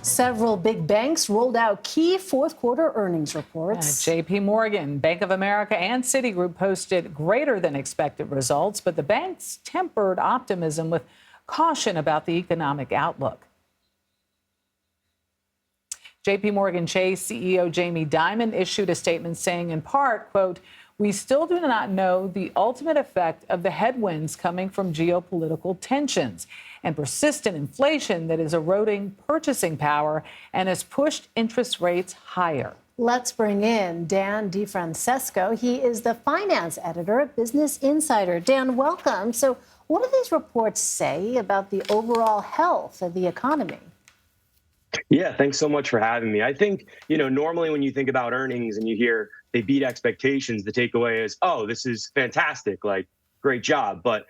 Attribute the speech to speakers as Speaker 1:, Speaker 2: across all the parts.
Speaker 1: Several big banks rolled out key fourth quarter earnings reports.
Speaker 2: JP Morgan, Bank of America, and Citigroup posted greater than expected results, but the banks tempered optimism with caution about the economic outlook. JP Morgan Chase CEO Jamie Dimon issued a statement saying, in part, quote, "We still do not know the ultimate effect of the headwinds coming from geopolitical tensions and persistent inflation that is eroding purchasing power and has pushed interest rates higher."
Speaker 1: Let's bring in Dan DeFrancesco. He is the finance editor at Business Insider. Dan, welcome. So what do these reports say about the overall health of the economy?
Speaker 3: Yeah, thanks so much for having me. I think, normally when you think about earnings and you hear they beat expectations, the takeaway is, oh, this is fantastic, like, great job. But,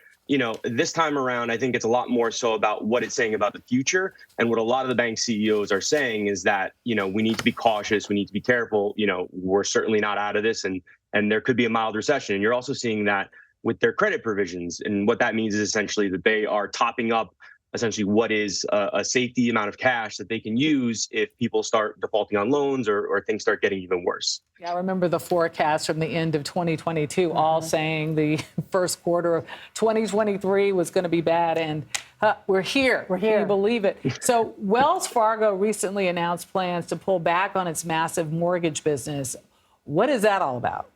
Speaker 3: this time around, I think it's a lot more so about what it's saying about the future. And what a lot of the bank CEOs are saying is that, we need to be cautious. We need to be careful. We're certainly not out of this, and there could be a mild recession. And you're also seeing that with their credit provisions. And what that means is essentially that they are topping up essentially what is a safety amount of cash that they can use if people start defaulting on loans or things start getting even worse.
Speaker 2: Yeah, I remember the forecast from the end of 2022 all saying the first quarter of 2023 was going to be bad, and we're here. Can you believe it? So Wells Fargo recently announced plans to pull back on its massive mortgage business. What is that all about?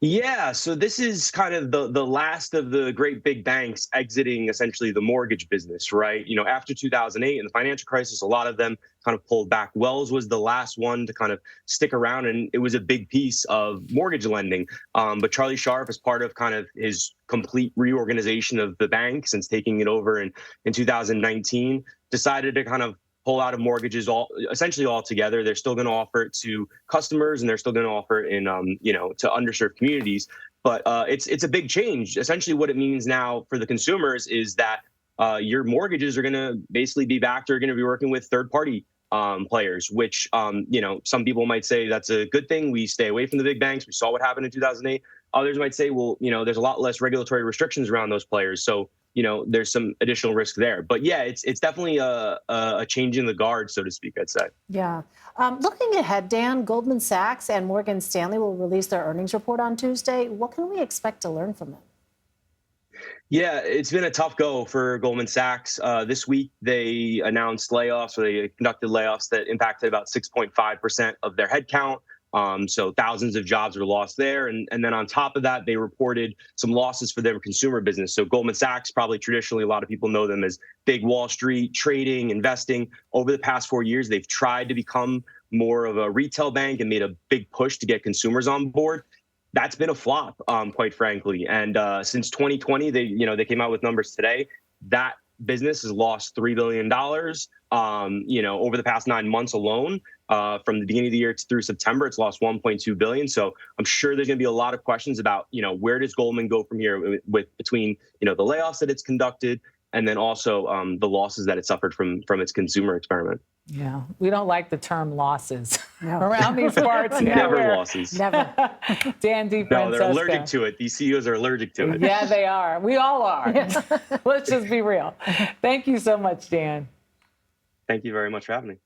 Speaker 3: Yeah, so this is kind of the last of the great big banks exiting essentially the mortgage business, right? After 2008 and the financial crisis, a lot of them kind of pulled back. Wells was the last one to kind of stick around, and it was a big piece of mortgage lending. But Charlie Scharf, as part of kind of his complete reorganization of the bank since taking it over in 2019, decided to kind of pull out of mortgages essentially altogether. They're still going to offer it to customers, and they're still going to offer it in to underserved communities. But it's a big change. Essentially, what it means now for the consumers is that your mortgages are going to basically be backed. They're going to be working with third-party players, which some people might say that's a good thing. We stay away from the big banks. We saw what happened in 2008. Others might say, well, there's a lot less regulatory restrictions around those players. So there's some additional risk there. But yeah, it's definitely a change in the guard, so to speak, I'd say.
Speaker 1: Yeah. Looking ahead, Dan, Goldman Sachs and Morgan Stanley will release their earnings report on Tuesday. What can we expect to learn from it?
Speaker 3: Yeah, it's been a tough go for Goldman Sachs. This week, they announced layoffs, or they conducted layoffs that impacted about 6.5% of their headcount. So thousands of jobs were lost there. And then on top of that, they reported some losses for their consumer business. So Goldman Sachs, probably traditionally, a lot of people know them as big Wall Street, trading, investing. Over the past 4 years, they've tried to become more of a retail bank and made a big push to get consumers on board. That's been a flop, quite frankly. And since 2020, they came out with numbers today. That business has lost $3 billion, over the past 9 months alone. From the beginning of the year through September, it's lost $1.2 billion. So I'm sure there's going to be a lot of questions about, where does Goldman go from here between, the layoffs that it's conducted and then also the losses that it suffered from its consumer experiment.
Speaker 2: Yeah, we don't like the term losses around these parts.
Speaker 3: Never losses.
Speaker 1: Never.
Speaker 2: Dan DeFrancesco.
Speaker 3: No, they're allergic to it. These CEOs are allergic to it.
Speaker 2: Yeah, they are. We all are. Let's just be real. Thank you so much, Dan.
Speaker 3: Thank you very much for having me.